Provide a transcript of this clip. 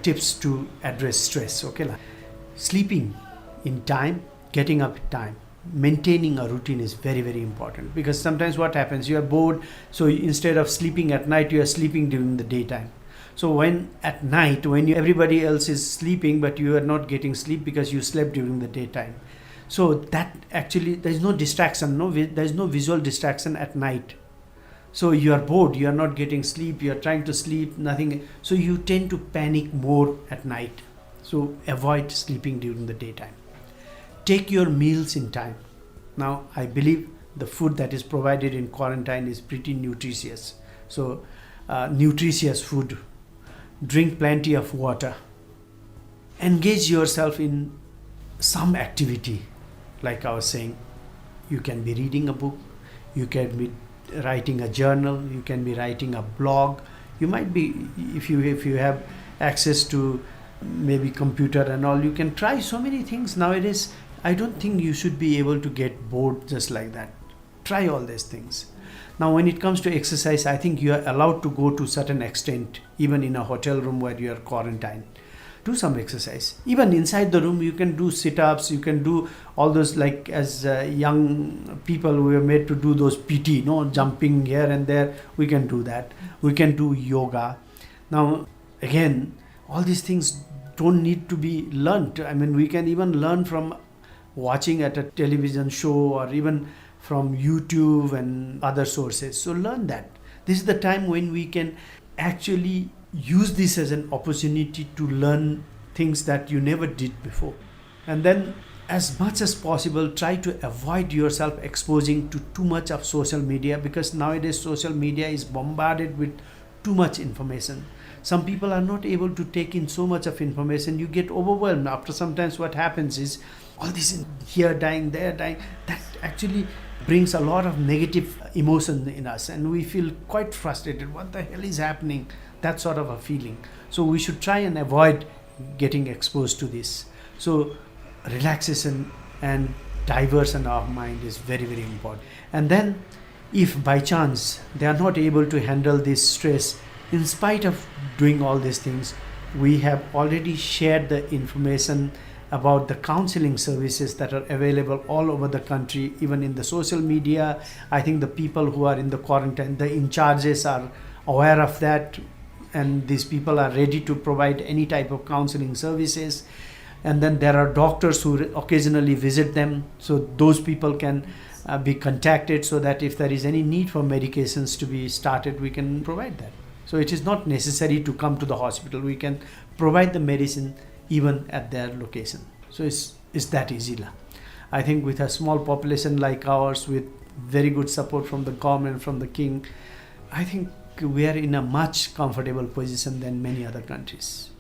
Tips to address stress. Okay, sleeping in time, getting up in time, maintaining a routine is very, very important, because sometimes what happens, you are bored, so instead of sleeping at night, you are sleeping during the daytime. So when at night, when everybody else is sleeping but you are not getting sleep because you slept during the daytime, so that actually there is no distraction, there is no visual distraction at night. So you are bored, you are not getting sleep, you are trying to sleep, nothing. So you tend to panic more at night. So avoid sleeping during the daytime. Take your meals in time. Now, I believe the food that is provided in quarantine is pretty nutritious. So nutritious food. Drink plenty of water. Engage yourself in some activity. Like I was saying, you can be reading a book, you can be writing a journal, you can be writing a blog, you might be, if you have access to maybe computer and all, you can try so many things nowadays. I don't think you should be able to get bored just like that. Try all these things. Now when it comes to exercise, I think you are allowed to go to certain extent, even in a hotel room where you are quarantined. Do some exercise. Even inside the room, you can do sit-ups, you can do all those, like as young people, we are made to do those PT, jumping here and there. We can do that. We can do yoga. Now, again, all these things don't need to be learnt. I mean, we can even learn from watching at a television show or even from YouTube and other sources. So learn that. This is the time when we can actually use this as an opportunity to learn things that you never did before. And then as much as possible, try to avoid yourself exposing to too much of social media, because nowadays social media is bombarded with too much information. Some people are not able to take in so much of information. You get overwhelmed. After sometimes what happens is all this here dying, there dying, that actually brings a lot of negative emotion in us and we feel quite frustrated. What the hell is happening? That sort of a feeling. So we should try and avoid getting exposed to this. So relaxation and diversion of mind is very, very important. And then if by chance they are not able to handle this stress, in spite of doing all these things, we have already shared the information about the counseling services that are available all over the country, even in the social media. I think the people who are in the quarantine, the in charges are aware of that, and these people are ready to provide any type of counseling services. And then there are doctors who occasionally visit them, so those people can be contacted, so that if there is any need for medications to be started, we can provide that. So it is not necessary to come to the hospital. We can provide the medicine even at their location. So it's that easy. I think with a small population like ours, with very good support from the government, from the king, I think we are in a much comfortable position than many other countries.